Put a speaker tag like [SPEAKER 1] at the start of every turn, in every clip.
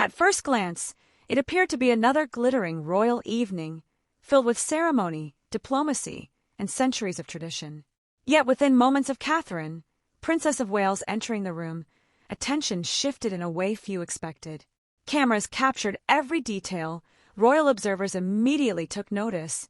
[SPEAKER 1] At first glance, it appeared to be another glittering royal evening, filled with ceremony, diplomacy, and centuries of tradition. Yet within moments of Catherine, Princess of Wales, entering the room, attention shifted in a way few expected. Cameras captured every detail, royal observers immediately took notice,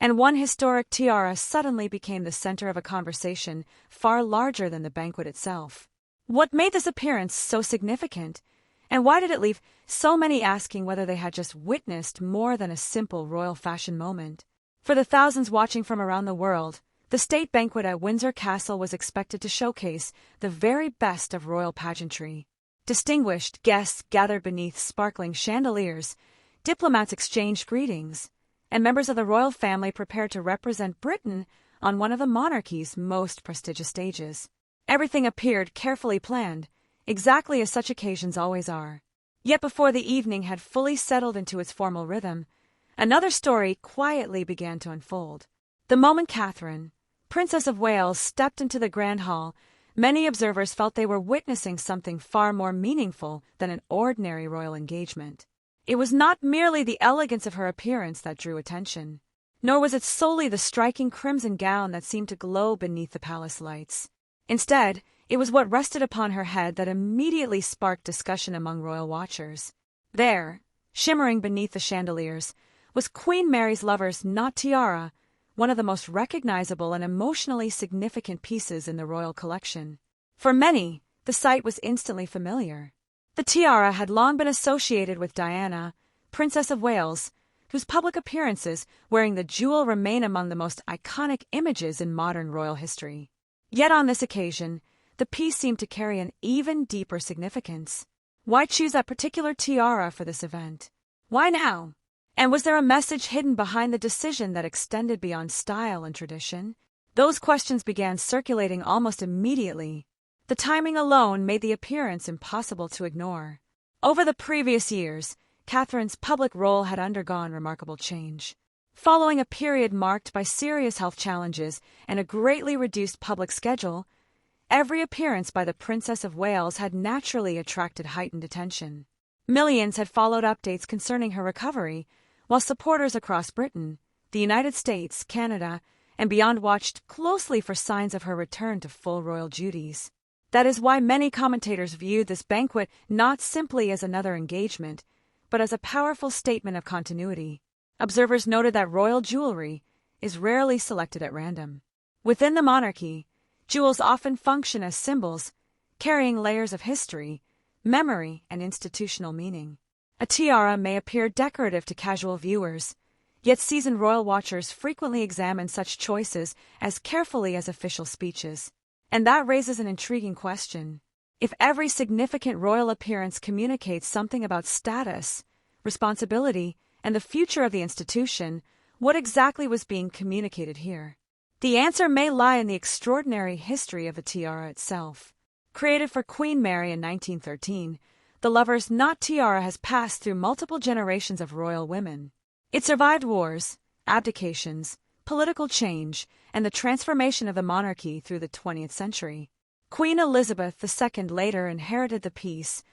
[SPEAKER 1] and one historic tiara suddenly became the center of a conversation far larger than the banquet itself. What made this appearance so significant, and why did it leave so many asking whether they had just witnessed more than a simple royal fashion moment? For the thousands watching from around the world, the state banquet at Windsor Castle was expected to showcase the very best of royal pageantry. Distinguished guests gathered beneath sparkling chandeliers, diplomats exchanged greetings, and members of the royal family prepared to represent Britain on one of the monarchy's most prestigious stages. Everything appeared carefully planned, exactly as such occasions always are. Yet before the evening had fully settled into its formal rhythm, another story quietly began to unfold. The moment Catherine, Princess of Wales, stepped into the Grand Hall, many observers felt they were witnessing something far more meaningful than an ordinary royal engagement. It was not merely the elegance of her appearance that drew attention, nor was it solely the striking crimson gown that seemed to glow beneath the palace lights. Instead, it was what rested upon her head that immediately sparked discussion among royal watchers. There, shimmering beneath the chandeliers, was Queen Mary's lover's knot tiara, one of the most recognizable and emotionally significant pieces in the royal collection. For many, the sight was instantly familiar. The tiara had long been associated with Diana, Princess of Wales, whose public appearances wearing the jewel remain among the most iconic images in modern royal history. Yet on this occasion, the piece seemed to carry an even deeper significance. Why choose that particular tiara for this event? Why now? And was there a message hidden behind the decision that extended beyond style and tradition? Those questions began circulating almost immediately. The timing alone made the appearance impossible to ignore. Over the previous years, Catherine's public role had undergone remarkable change. Following a period marked by serious health challenges and a greatly reduced public schedule, every appearance by the Princess of Wales had naturally attracted heightened attention. Millions had followed updates concerning her recovery, while supporters across Britain, the United States, Canada, and beyond watched closely for signs of her return to full royal duties. That is why many commentators viewed this banquet not simply as another engagement, but as a powerful statement of continuity. Observers noted that royal jewelry is rarely selected at random. Within the monarchy, jewels often function as symbols, carrying layers of history, memory, and institutional meaning. A tiara may appear decorative to casual viewers, yet seasoned royal watchers frequently examine such choices as carefully as official speeches. And that raises an intriguing question. If every significant royal appearance communicates something about status, responsibility, and the future of the institution, what exactly was being communicated here? The answer may lie in the extraordinary history of the tiara itself. Created for Queen Mary in 1913, the lover's knot tiara has passed through multiple generations of royal women. It survived wars, abdications, political change, and the transformation of the monarchy through the 20th century. Queen Elizabeth II later inherited the piece,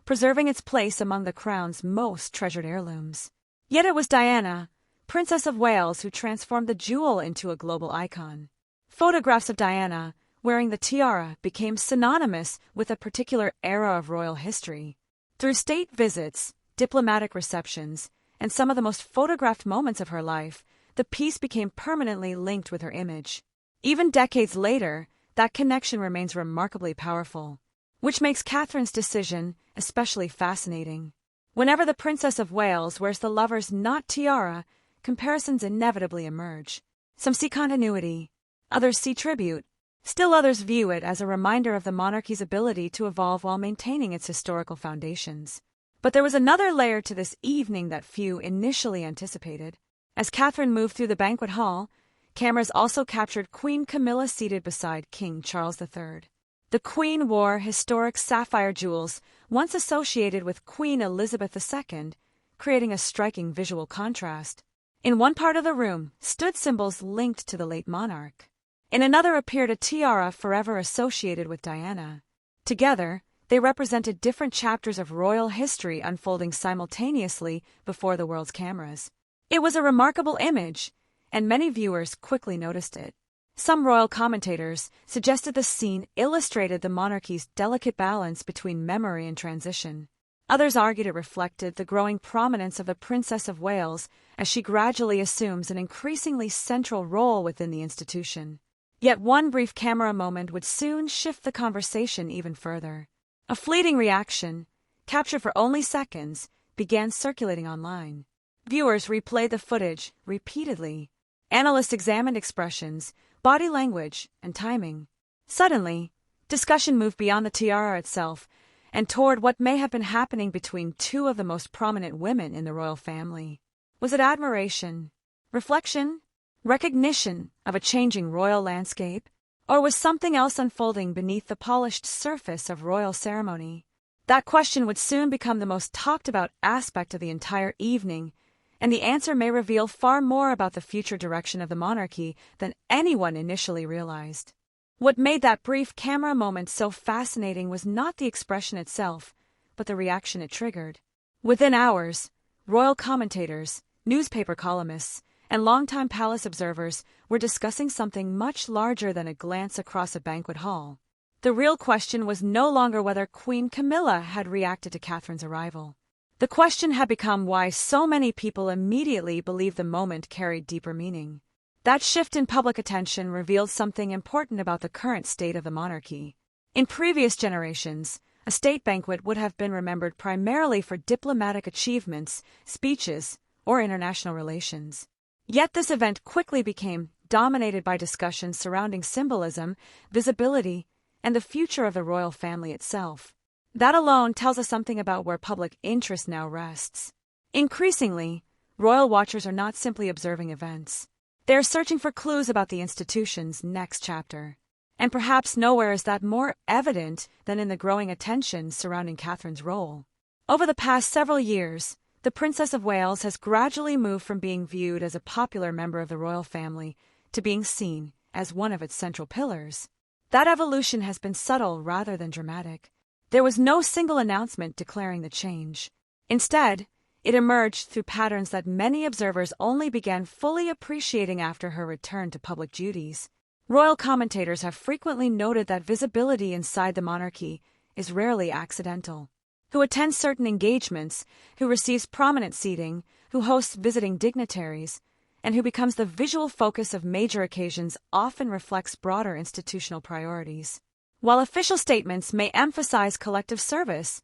[SPEAKER 1] preserving its place among the crown's most treasured heirlooms. Yet it was Diana, Princess of Wales, who transformed the jewel into a global icon. Photographs of Diana wearing the tiara became synonymous with a particular era of royal history. Through state visits, diplomatic receptions, and some of the most photographed moments of her life, the piece became permanently linked with her image. Even decades later, that connection remains remarkably powerful, which makes Catherine's decision especially fascinating. Whenever the Princess of Wales wears the lover's knot tiara, comparisons inevitably emerge. Some see continuity, others see tribute. Still others view it as a reminder of the monarchy's ability to evolve while maintaining its historical foundations. But there was another layer to this evening that few initially anticipated. As Catherine moved through the banquet hall, cameras also captured Queen Camilla seated beside King Charles III. The Queen wore historic sapphire jewels once associated with Queen Elizabeth II, creating a striking visual contrast. In one part of the room stood symbols linked to the late monarch. In another appeared a tiara forever associated with Diana. Together, They represented different chapters of royal history unfolding simultaneously before the world's cameras. It was a remarkable image, and many viewers quickly noticed it. Some royal commentators suggested the scene illustrated the monarchy's delicate balance between memory and transition. Others argued it reflected the growing prominence of the Princess of Wales as she gradually assumes an increasingly central role within the institution. Yet one brief camera moment would soon shift the conversation even further. A fleeting reaction, captured for only seconds, began circulating online. Viewers replayed the footage repeatedly. Analysts examined expressions, body language, and timing. Suddenly, discussion moved beyond the tiara itself and toward what may have been happening between two of the most prominent women in the royal family. Was it admiration, reflection, recognition of a changing royal landscape? Or was something else unfolding beneath the polished surface of royal ceremony? That question would soon become the most talked-about aspect of the entire evening, and the answer may reveal far more about the future direction of the monarchy than anyone initially realized. What made that brief camera moment so fascinating was not the expression itself, but the reaction it triggered. Within hours, royal commentators, newspaper columnists, and longtime palace observers were discussing something much larger than a glance across a banquet hall. The real question was no longer whether Queen Camilla had reacted to Catherine's arrival. The question had become why so many people immediately believed the moment carried deeper meaning. That shift in public attention revealed something important about the current state of the monarchy. In previous generations, a state banquet would have been remembered primarily for diplomatic achievements, speeches, or international relations. Yet this event quickly became dominated by discussions surrounding symbolism, visibility, and the future of the royal family itself. That alone tells us something about where public interest now rests. Increasingly, royal watchers are not simply observing events. They are searching for clues about the institution's next chapter. And perhaps nowhere is that more evident than in the growing attention surrounding Catherine's role. Over the past several years, the Princess of Wales has gradually moved from being viewed as a popular member of the royal family to being seen as one of its central pillars. That evolution has been subtle rather than dramatic. There was no single announcement declaring the change. Instead, it emerged through patterns that many observers only began fully appreciating after her return to public duties. Royal commentators have frequently noted that visibility inside the monarchy is rarely accidental. Who attends certain engagements, who receives prominent seating, who hosts visiting dignitaries, and who becomes the visual focus of major occasions often reflects broader institutional priorities. While official statements may emphasize collective service,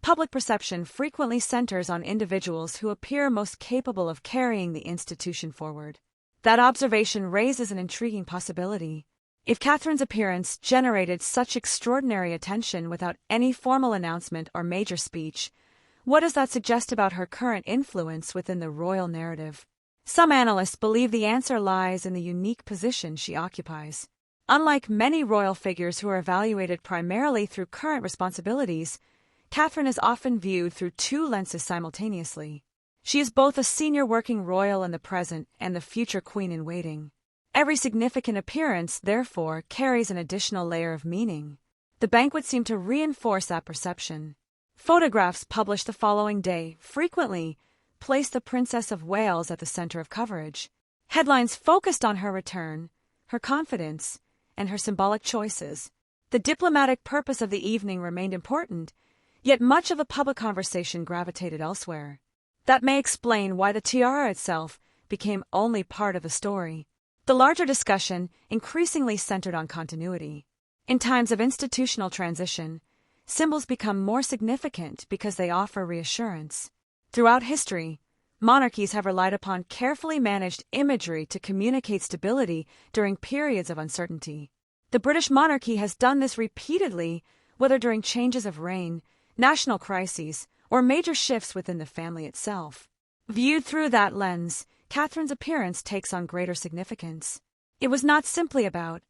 [SPEAKER 1] public perception frequently centers on individuals who appear most capable of carrying the institution forward. That observation raises an intriguing possibility. If Catherine's appearance generated such extraordinary attention without any formal announcement or major speech, what does that suggest about her current influence within the royal narrative? Some analysts believe the answer lies in the unique position she occupies. Unlike many royal figures who are evaluated primarily through current responsibilities, Catherine is often viewed through two lenses simultaneously. She is both a senior working royal in the present and the future queen-in-waiting. Every significant appearance, therefore, carries an additional layer of meaning. The banquet seemed to reinforce that perception. Photographs published the following day frequently placed the Princess of Wales at the center of coverage. Headlines focused on her return, her confidence, and her symbolic choices. The diplomatic purpose of the evening remained important, yet much of the public conversation gravitated elsewhere. That may explain why the tiara itself became only part of the story. The larger discussion increasingly centered on continuity. In times of institutional transition, symbols become more significant because they offer reassurance. Throughout history, monarchies have relied upon carefully managed imagery to communicate stability during periods of uncertainty. The British monarchy has done this repeatedly, whether during changes of reign, national crises, or major shifts within the family itself. Viewed through that lens, Catherine's appearance takes on greater significance. It was not simply about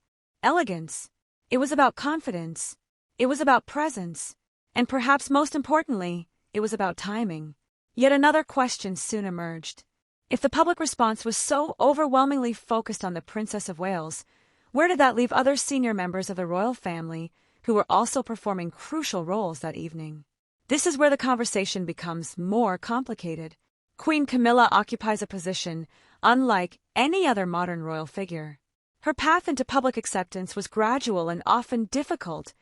[SPEAKER 1] elegance. It was about confidence. It was about presence. And perhaps most importantly, it was about timing. Yet another question soon emerged. If the public response was so overwhelmingly focused on the Princess of Wales, where did that leave other senior members of the royal family who were also performing crucial roles that evening. This is where the conversation becomes more complicated. Queen Camilla occupies a position unlike any other modern royal figure. Her path into public acceptance was gradual and often difficult,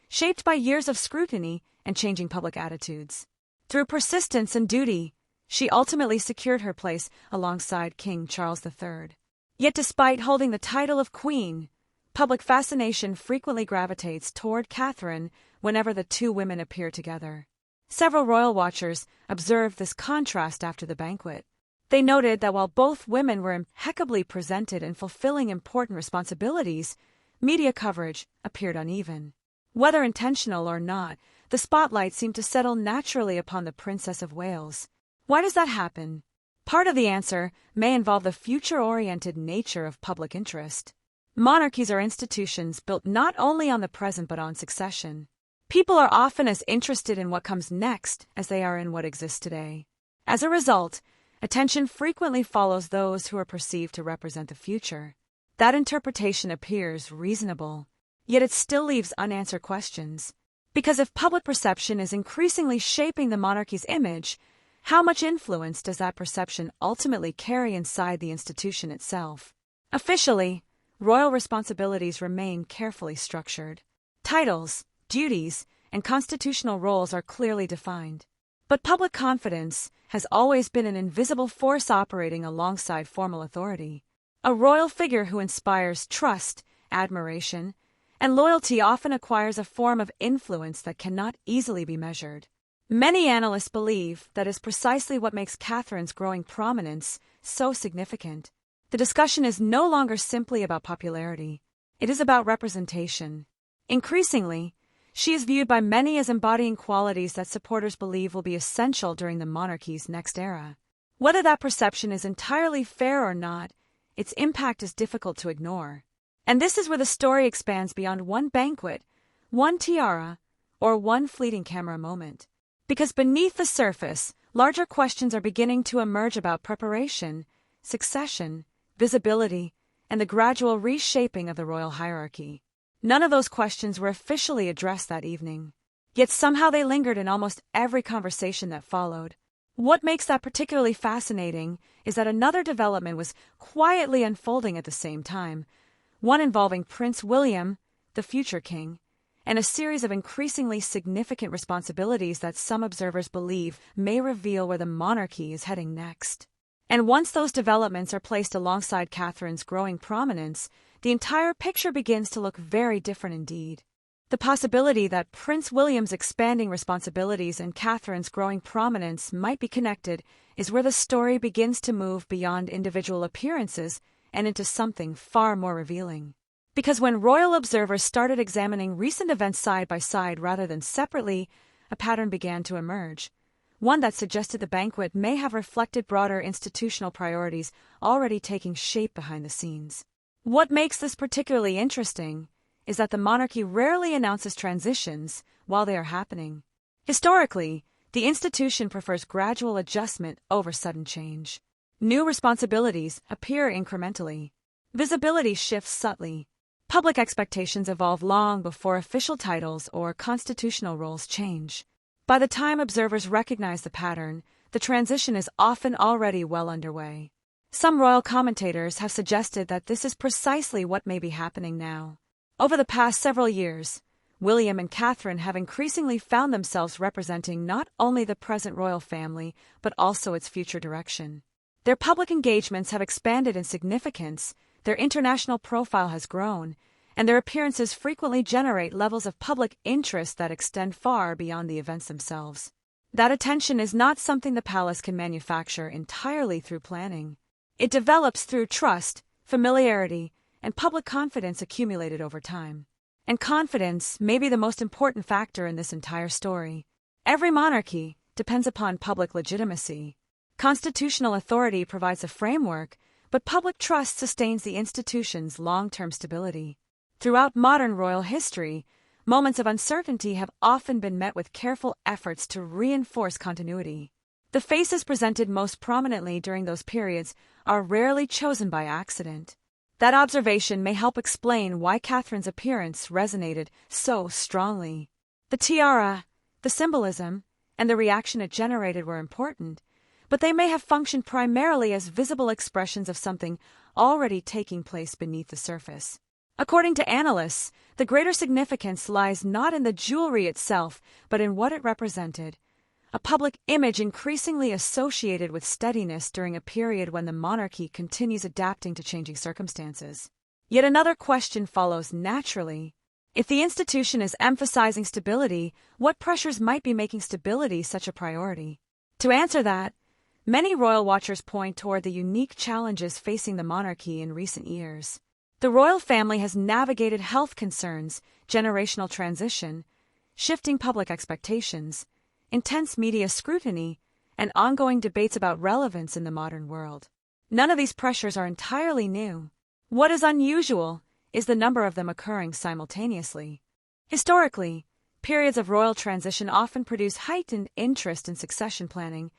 [SPEAKER 1] shaped by years of scrutiny and changing public attitudes. Through persistence and duty, she ultimately secured her place alongside King Charles III. Yet despite holding the title of queen, public fascination frequently gravitates toward Catherine whenever the two women appear together. Several royal watchers observed this contrast after the banquet. They noted that while both women were impeccably presented and fulfilling important responsibilities, media coverage appeared uneven. Whether intentional or not, the spotlight seemed to settle naturally upon the Princess of Wales. Why does that happen? Part of the answer may involve the future-oriented nature of public interest. Monarchies are institutions built not only on the present but on succession. People are often as interested in what comes next as they are in what exists today. As a result, attention frequently follows those who are perceived to represent the future. That interpretation appears reasonable, yet it still leaves unanswered questions. Because if public perception is increasingly shaping the monarchy's image, how much influence does that perception ultimately carry inside the institution itself? Officially, royal responsibilities remain carefully structured. Titles, duties, and constitutional roles are clearly defined. But public confidence has always been an invisible force operating alongside formal authority. A royal figure who inspires trust, admiration, and loyalty often acquires a form of influence that cannot easily be measured. Many analysts believe that is precisely what makes Catherine's growing prominence so significant. The discussion is no longer simply about popularity. It is about representation. Increasingly, she is viewed by many as embodying qualities that supporters believe will be essential during the monarchy's next era. Whether that perception is entirely fair or not, its impact is difficult to ignore. And this is where the story expands beyond one banquet, one tiara, or one fleeting camera moment. Because beneath the surface, larger questions are beginning to emerge about preparation, succession, visibility, and the gradual reshaping of the royal hierarchy. None of those questions were officially addressed that evening, yet somehow they lingered in almost every conversation that followed. What makes that particularly fascinating is that another development was quietly unfolding at the same time, one involving Prince William, the future king, and a series of increasingly significant responsibilities that some observers believe may reveal where the monarchy is heading next. And once those developments are placed alongside Catherine's growing prominence, the entire picture begins to look very different indeed. The possibility that Prince William's expanding responsibilities and Catherine's growing prominence might be connected is where the story begins to move beyond individual appearances and into something far more revealing. Because when royal observers started examining recent events side by side rather than separately, a pattern began to emerge, one that suggested the banquet may have reflected broader institutional priorities already taking shape behind the scenes. What makes this particularly interesting is that the monarchy rarely announces transitions while they are happening. Historically, the institution prefers gradual adjustment over sudden change. New responsibilities appear incrementally. Visibility shifts subtly. Public expectations evolve long before official titles or constitutional roles change. By the time observers recognize the pattern, the transition is often already well underway. Some royal commentators have suggested that this is precisely what may be happening now. Over the past several years, William and Catherine have increasingly found themselves representing not only the present royal family, but also its future direction. Their public engagements have expanded in significance, their international profile has grown, and their appearances frequently generate levels of public interest that extend far beyond the events themselves. That attention is not something the palace can manufacture entirely through planning. It develops through trust, familiarity, and public confidence accumulated over time. And confidence may be the most important factor in this entire story. Every monarchy depends upon public legitimacy. Constitutional authority provides a framework, but public trust sustains the institution's long-term stability. Throughout modern royal history, moments of uncertainty have often been met with careful efforts to reinforce continuity. The faces presented most prominently during those periods are rarely chosen by accident. That observation may help explain why Catherine's appearance resonated so strongly. The tiara, the symbolism, and the reaction it generated were important, but they may have functioned primarily as visible expressions of something already taking place beneath the surface. According to analysts, the greater significance lies not in the jewelry itself, but in what it represented. A public image increasingly associated with steadiness during a period when the monarchy continues adapting to changing circumstances. Yet another question follows naturally. If the institution is emphasizing stability, what pressures might be making stability such a priority? To answer that, many royal watchers point toward the unique challenges facing the monarchy in recent years. The royal family has navigated health concerns, generational transition, shifting public expectations, intense media scrutiny, and ongoing debates about relevance in the modern world. None of these pressures are entirely new. What is unusual is the number of them occurring simultaneously. Historically, periods of royal transition often produce heightened interest in succession planning,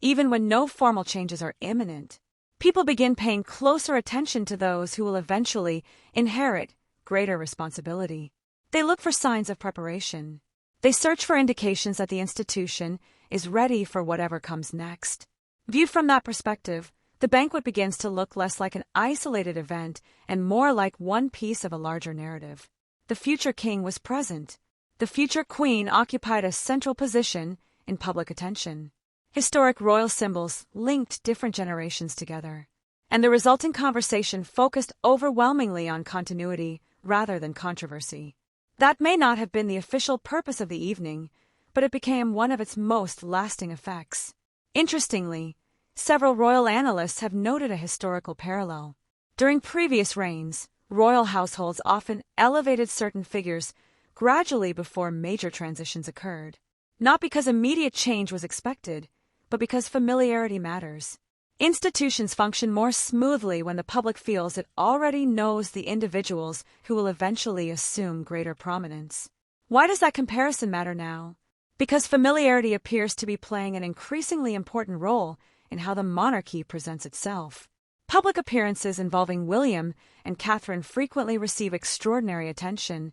[SPEAKER 1] even when no formal changes are imminent. People begin paying closer attention to those who will eventually inherit greater responsibility. They look for signs of preparation. They search for indications that the institution is ready for whatever comes next. Viewed from that perspective, the banquet begins to look less like an isolated event and more like one piece of a larger narrative. The future king was present. The future queen occupied a central position in public attention. Historic royal symbols linked different generations together, and the resulting conversation focused overwhelmingly on continuity rather than controversy. That may not have been the official purpose of the evening, but it became one of its most lasting effects. Interestingly, several royal analysts have noted a historical parallel. During previous reigns, royal households often elevated certain figures gradually before major transitions occurred, not because immediate change was expected, but because familiarity matters. Institutions function more smoothly when the public feels it already knows the individuals who will eventually assume greater prominence. Why does that comparison matter now? Because familiarity appears to be playing an increasingly important role in how the monarchy presents itself. Public appearances involving William and Catherine frequently receive extraordinary attention,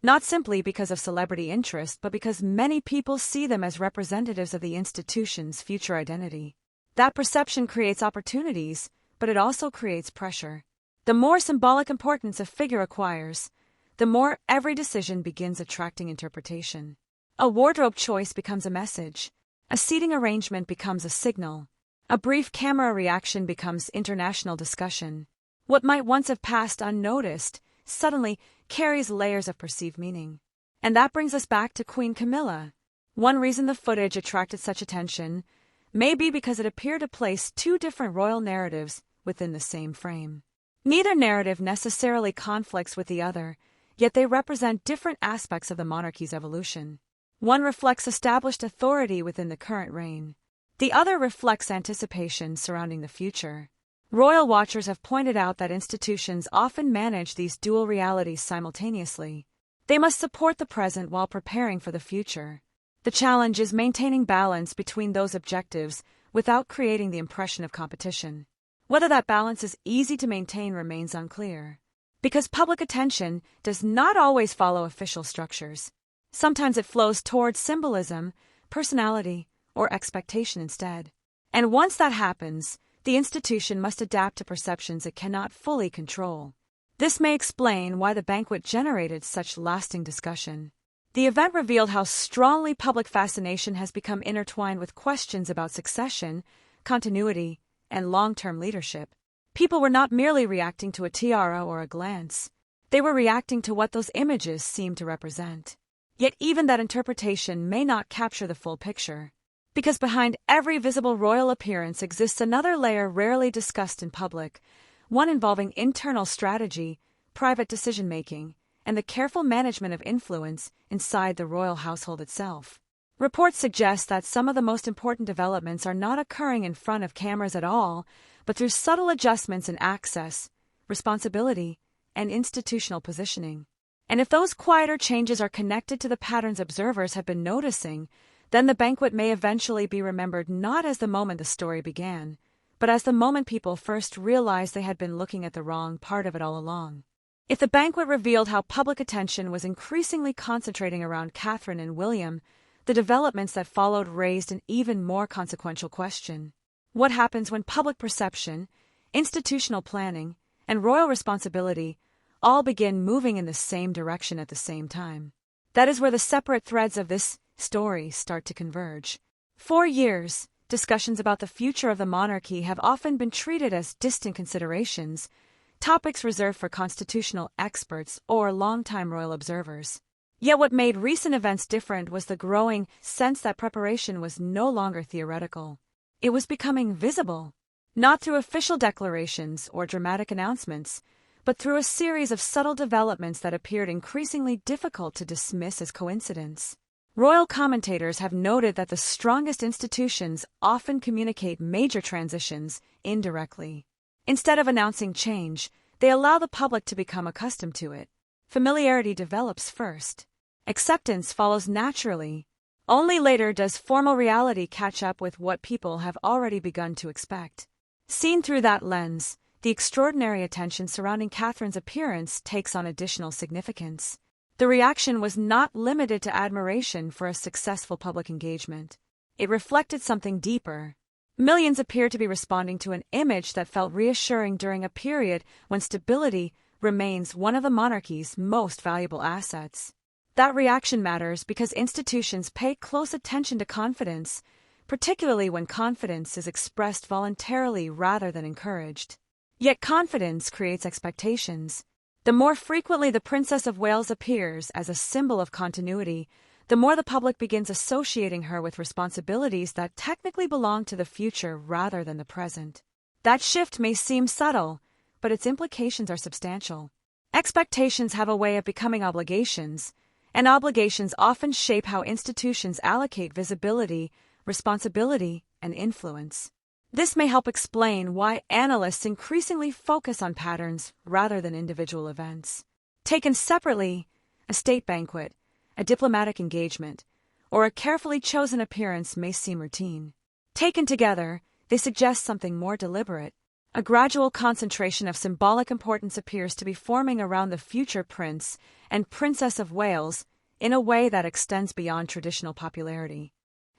[SPEAKER 1] not simply because of celebrity interest, but because many people see them as representatives of the institution's future identity. That perception creates opportunities, but it also creates pressure. The more symbolic importance a figure acquires, the more every decision begins attracting interpretation. A wardrobe choice becomes a message. A seating arrangement becomes a signal. A brief camera reaction becomes international discussion. What might once have passed unnoticed suddenly carries layers of perceived meaning. And that brings us back to Queen Camilla. One reason the footage attracted such attention may be because it appeared to place two different royal narratives within the same frame. Neither narrative necessarily conflicts with the other, yet they represent different aspects of the monarchy's evolution. One reflects established authority within the current reign. The other reflects anticipation surrounding the future. Royal watchers have pointed out that institutions often manage these dual realities simultaneously. They must support the present while preparing for the future. The challenge is maintaining balance between those objectives without creating the impression of competition. Whether that balance is easy to maintain remains unclear, because public attention does not always follow official structures. Sometimes it flows towards symbolism, personality, or expectation instead. And once that happens, the institution must adapt to perceptions it cannot fully control. This may explain why the banquet generated such lasting discussion. The event revealed how strongly public fascination has become intertwined with questions about succession, continuity, and long-term leadership. People were not merely reacting to a tiara or a glance. They were reacting to what those images seemed to represent. Yet even that interpretation may not capture the full picture. Because behind every visible royal appearance exists another layer rarely discussed in public, one involving internal strategy, private decision-making, and the careful management of influence inside the royal household itself. Reports suggest that some of the most important developments are not occurring in front of cameras at all, but through subtle adjustments in access, responsibility, and institutional positioning. And if those quieter changes are connected to the patterns observers have been noticing, then the banquet may eventually be remembered not as the moment the story began, but as the moment people first realized they had been looking at the wrong part of it all along. If the banquet revealed how public attention was increasingly concentrating around Catherine and William, the developments that followed raised an even more consequential question. What happens when public perception, institutional planning, and royal responsibility all begin moving in the same direction at the same time? That is where the separate threads of this story start to converge. For years, discussions about the future of the monarchy have often been treated as distant considerations, topics reserved for constitutional experts or longtime royal observers. Yet what made recent events different was the growing sense that preparation was no longer theoretical. It was becoming visible, not through official declarations or dramatic announcements, but through a series of subtle developments that appeared increasingly difficult to dismiss as coincidence. Royal commentators have noted that the strongest institutions often communicate major transitions indirectly. Instead of announcing change, they allow the public to become accustomed to it. Familiarity develops first. Acceptance follows naturally. Only later does formal reality catch up with what people have already begun to expect. Seen through that lens, the extraordinary attention surrounding Catherine's appearance takes on additional significance. The reaction was not limited to admiration for a successful public engagement. It reflected something deeper. Millions appeared to be responding to an image that felt reassuring during a period when stability remains one of the monarchy's most valuable assets. That reaction matters because institutions pay close attention to confidence, particularly when confidence is expressed voluntarily rather than encouraged. Yet confidence creates expectations. The more frequently the Princess of Wales appears as a symbol of continuity, the more the public begins associating her with responsibilities that technically belong to the future rather than the present. That shift may seem subtle, but its implications are substantial. Expectations have a way of becoming obligations, and obligations often shape how institutions allocate visibility, responsibility, and influence. This may help explain why analysts increasingly focus on patterns rather than individual events. Taken separately, a state banquet, a diplomatic engagement, or a carefully chosen appearance may seem routine. Taken together, they suggest something more deliberate. A gradual concentration of symbolic importance appears to be forming around the future Prince and Princess of Wales in a way that extends beyond traditional popularity.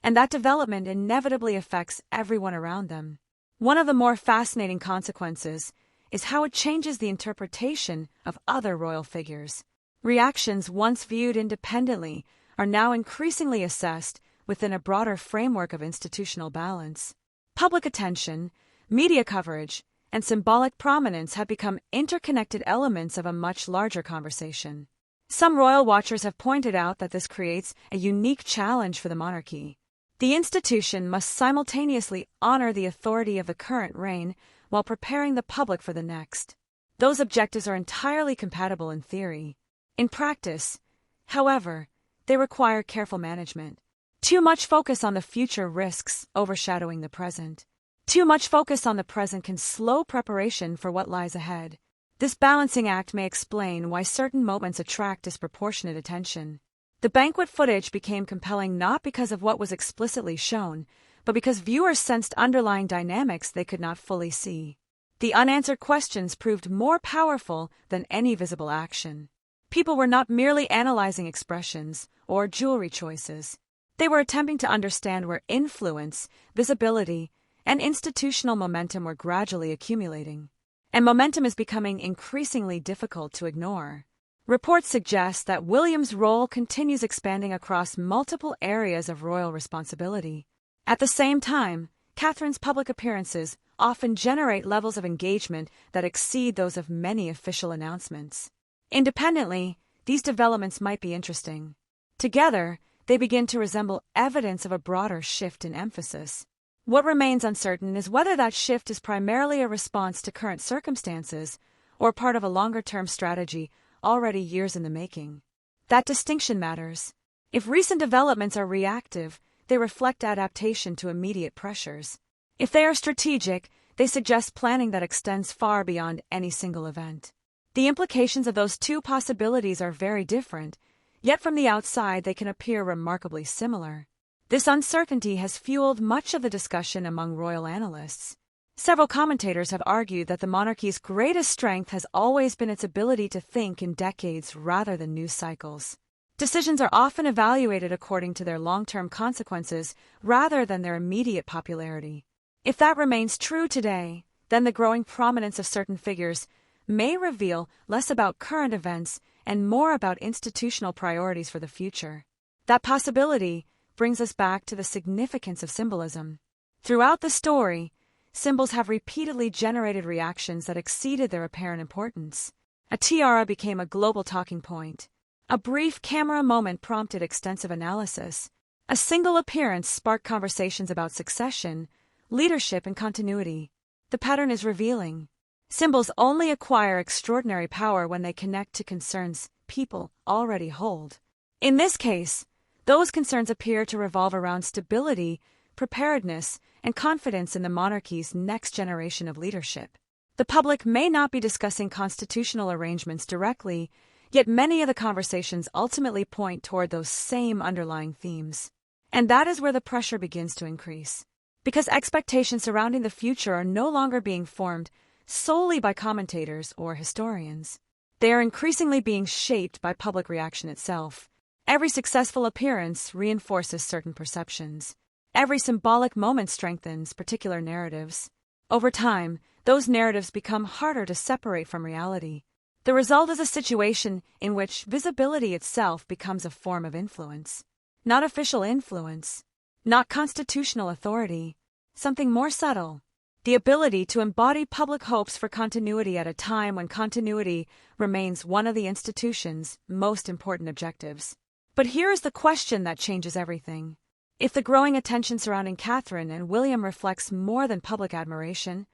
[SPEAKER 1] And that development inevitably affects everyone around them. One of the more fascinating consequences is how it changes the interpretation of other royal figures. Reactions once viewed independently are now increasingly assessed within a broader framework of institutional balance. Public attention, media coverage, and symbolic prominence have become interconnected elements of a much larger conversation. Some royal watchers have pointed out that this creates a unique challenge for the monarchy. The institution must simultaneously honor the authority of the current reign while preparing the public for the next. Those objectives are entirely compatible in theory. In practice, however, they require careful management. Too much focus on the future risks overshadowing the present. Too much focus on the present can slow preparation for what lies ahead. This balancing act may explain why certain moments attract disproportionate attention. The banquet footage became compelling not because of what was explicitly shown, but because viewers sensed underlying dynamics they could not fully see. The unanswered questions proved more powerful than any visible action. People were not merely analyzing expressions or jewelry choices. They were attempting to understand where influence, visibility, and institutional momentum were gradually accumulating. And momentum is becoming increasingly difficult to ignore. Reports suggest that William's role continues expanding across multiple areas of royal responsibility. At the same time, Catherine's public appearances often generate levels of engagement that exceed those of many official announcements. Independently, these developments might be interesting. Together, they begin to resemble evidence of a broader shift in emphasis. What remains uncertain is whether that shift is primarily a response to current circumstances or part of a longer-term strategy already years in the making. That distinction matters. If recent developments are reactive, they reflect adaptation to immediate pressures. If they are strategic, they suggest planning that extends far beyond any single event. The implications of those two possibilities are very different, yet from the outside they can appear remarkably similar. This uncertainty has fueled much of the discussion among royal analysts. Several commentators have argued that the monarchy's greatest strength has always been its ability to think in decades rather than news cycles. Decisions are often evaluated according to their long-term consequences rather than their immediate popularity. If that remains true today, then the growing prominence of certain figures may reveal less about current events and more about institutional priorities for the future. That possibility brings us back to the significance of symbolism. Throughout the story, symbols have repeatedly generated reactions that exceeded their apparent importance. A tiara became a global talking point. A brief camera moment prompted extensive analysis. A single appearance sparked conversations about succession, leadership, and continuity. The pattern is revealing. Symbols only acquire extraordinary power when they connect to concerns people already hold. In this case, those concerns appear to revolve around stability, preparedness, and confidence in the monarchy's next generation of leadership. The public may not be discussing constitutional arrangements directly, yet many of the conversations ultimately point toward those same underlying themes. And that is where the pressure begins to increase. Because expectations surrounding the future are no longer being formed solely by commentators or historians. They are increasingly being shaped by public reaction itself. Every successful appearance reinforces certain perceptions. Every symbolic moment strengthens particular narratives. Over time, those narratives become harder to separate from reality. The result is a situation in which visibility itself becomes a form of influence. Not official influence, not constitutional authority, something more subtle. The ability to embody public hopes for continuity at a time when continuity remains one of the institution's most important objectives. But here is the question that changes everything. If the growing attention surrounding Catherine and William reflects more than public admiration,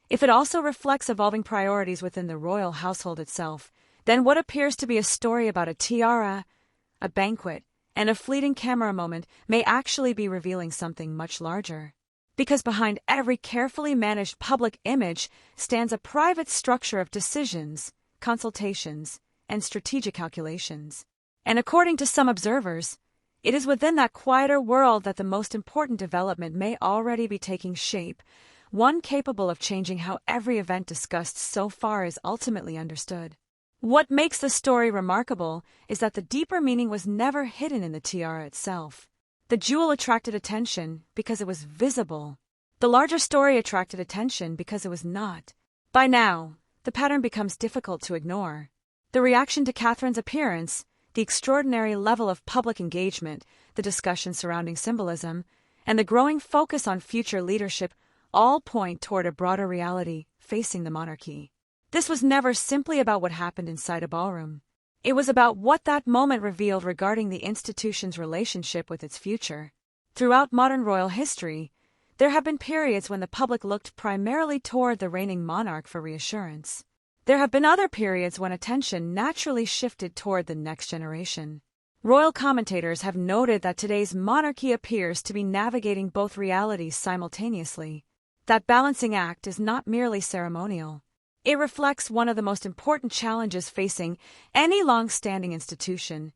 [SPEAKER 1] if it also reflects evolving priorities within the royal household itself, then what appears to be a story about a tiara, a banquet, and a fleeting camera moment may actually be revealing something much larger. Because behind every carefully managed public image stands a private structure of decisions, consultations, and strategic calculations. And according to some observers, it is within that quieter world that the most important development may already be taking shape, one capable of changing how every event discussed so far is ultimately understood. What makes the story remarkable is that the deeper meaning was never hidden in the tiara itself. The jewel attracted attention because it was visible. The larger story attracted attention because it was not. By now, the pattern becomes difficult to ignore. The reaction to Catherine's appearance, the extraordinary level of public engagement, the discussion surrounding symbolism, and the growing focus on future leadership all point toward a broader reality facing the monarchy. This was never simply about what happened inside a ballroom. It was about what that moment revealed regarding the institution's relationship with its future. Throughout modern royal history, there have been periods when the public looked primarily toward the reigning monarch for reassurance. There have been other periods when attention naturally shifted toward the next generation. Royal commentators have noted that today's monarchy appears to be navigating both realities simultaneously. That balancing act is not merely ceremonial. It reflects one of the most important challenges facing any long-standing institution,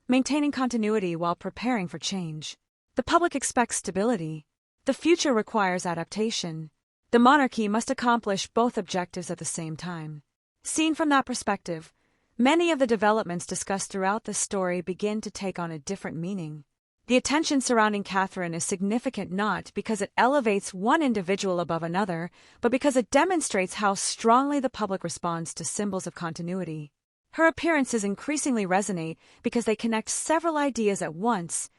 [SPEAKER 1] maintaining continuity while preparing for change. The public expects stability. The future requires adaptation. The monarchy must accomplish both objectives at the same time. Seen from that perspective, many of the developments discussed throughout the story begin to take on a different meaning. The attention surrounding Catherine is significant not because it elevates one individual above another, but because it demonstrates how strongly the public responds to symbols of continuity. Her appearances increasingly resonate because they connect several ideas at once: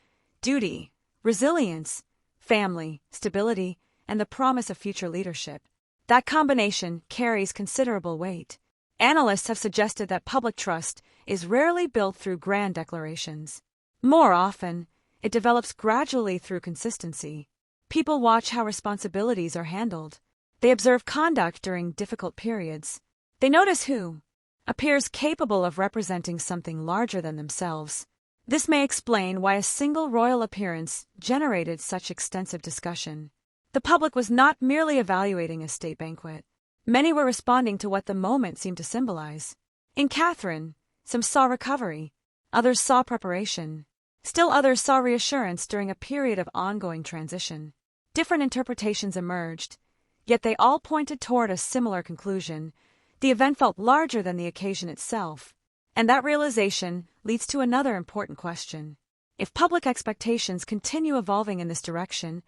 [SPEAKER 1] duty, resilience, family, stability, and the promise of future leadership. That combination carries considerable weight. Analysts have suggested that public trust is rarely built through grand declarations. More often, it develops gradually through consistency. People watch how responsibilities are handled. They observe conduct during difficult periods. They notice who appears capable of representing something larger than themselves. This may explain why a single royal appearance generated such extensive discussion. The public was not merely evaluating a state banquet. Many were responding to what the moment seemed to symbolize. In Catherine, some saw recovery, others saw preparation. Still others saw reassurance during a period of ongoing transition. Different interpretations emerged, Yet they all pointed toward a similar conclusion. The event felt larger than the occasion itself. And that realization leads to another important question. If public expectations continue evolving in this direction,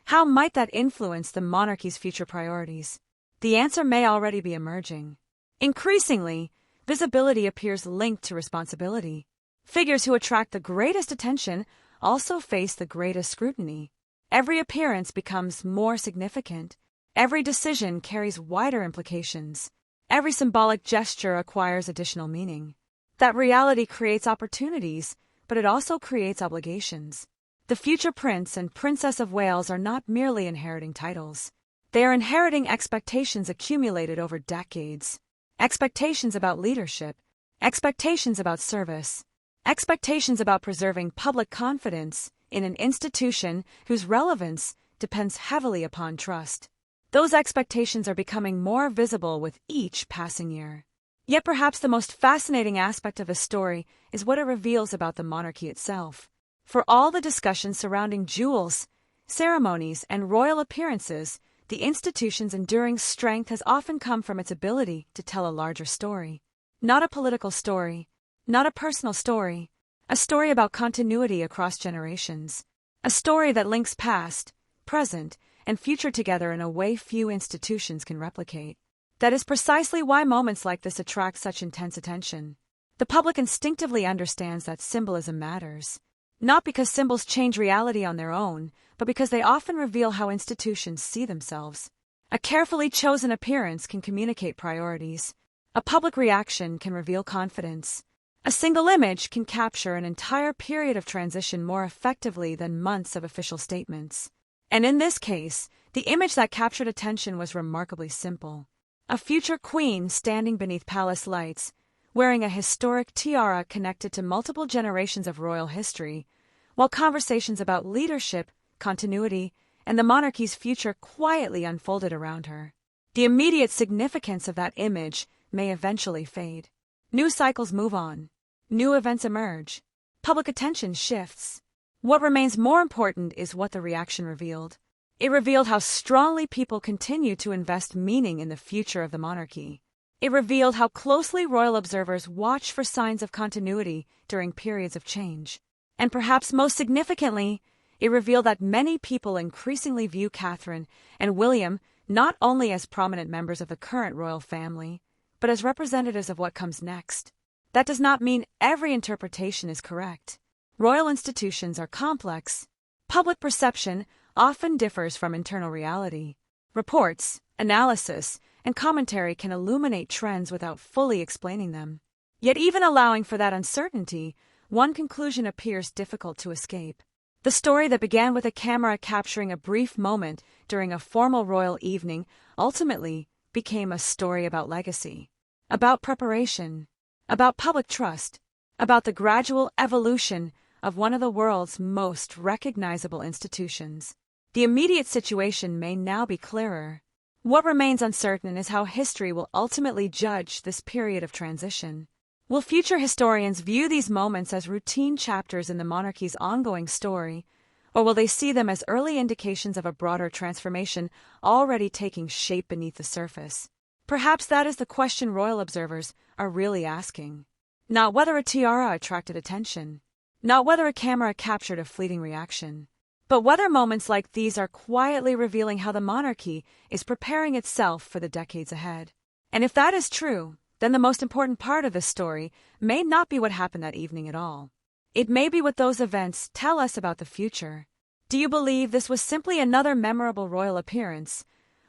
[SPEAKER 1] how might that influence the monarchy's future priorities? The answer may already be emerging. Increasingly, visibility appears linked to responsibility. Figures who attract the greatest attention also face the greatest scrutiny. Every appearance becomes more significant. Every decision carries wider implications. Every symbolic gesture acquires additional meaning. That reality creates opportunities, but it also creates obligations. The future Prince and Princess of Wales are not merely inheriting titles. They are inheriting expectations accumulated over decades. Expectations about leadership, expectations about service, expectations about preserving public confidence in an institution whose relevance depends heavily upon trust. Those expectations are becoming more visible with each passing year. Yet perhaps the most fascinating aspect of this story is what it reveals about the monarchy itself. For all the discussion surrounding jewels, ceremonies, and royal appearances, the institution's enduring strength has often come from its ability to tell a larger story. Not a political story, not a personal story, a story about continuity across generations. A story that links past, present, and future together in a way few institutions can replicate. That is precisely why moments like this attract such intense attention. The public instinctively understands that symbolism matters. Not because symbols change reality on their own, but because they often reveal how institutions see themselves. A carefully chosen appearance can communicate priorities. A public reaction can reveal confidence. A single image can capture an entire period of transition more effectively than months of official statements. And in this case, the image that captured attention was remarkably simple. A future queen standing beneath palace lights, wearing a historic tiara connected to multiple generations of royal history, while conversations about leadership, continuity, and the monarchy's future quietly unfolded around her. The immediate significance of that image may eventually fade. New cycles move on. New events emerge. Public attention shifts. What remains more important is what the reaction revealed. It revealed how strongly people continue to invest meaning in the future of the monarchy. It revealed how closely royal observers watch for signs of continuity during periods of change. And perhaps most significantly, it revealed that many people increasingly view Catherine and William not only as prominent members of the current royal family, but as representatives of what comes next. That does not mean every interpretation is correct. Royal institutions are complex. Public perception often differs from internal reality. Reports, analysis, and commentary can illuminate trends without fully explaining them. Yet even allowing for that uncertainty, one conclusion appears difficult to escape. The story that began with a camera capturing a brief moment during a formal royal evening ultimately became a story about legacy, about preparation, about public trust, about the gradual evolution of one of the world's most recognizable institutions. The immediate situation may now be clearer. What remains uncertain is how history will ultimately judge this period of transition. Will future historians view these moments as routine chapters in the monarchy's ongoing story, or will they see them as early indications of a broader transformation already taking shape beneath the surface? Perhaps that is the question royal observers are really asking. Not whether a tiara attracted attention, not whether a camera captured a fleeting reaction, but whether moments like these are quietly revealing how the monarchy is preparing itself for the decades ahead. And if that is true, then the most important part of this story may not be what happened that evening at all. It may be what those events tell us about the future. Do you believe this was simply another memorable royal appearance,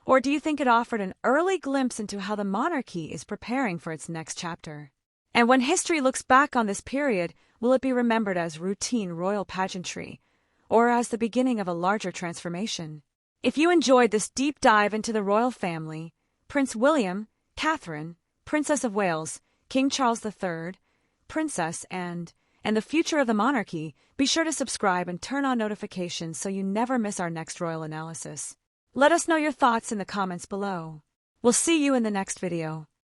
[SPEAKER 1] or do you think it offered an early glimpse into how the monarchy is preparing for its next chapter? And when history looks back on this period, will it be remembered as routine royal pageantry, or as the beginning of a larger transformation? If you enjoyed this deep dive into the royal family, Prince William, Catherine, Princess of Wales, King Charles III, Princess, and the future of the monarchy, be sure to subscribe and turn on notifications so you never miss our next royal analysis. Let us know your thoughts in the comments below. We'll see you in the next video.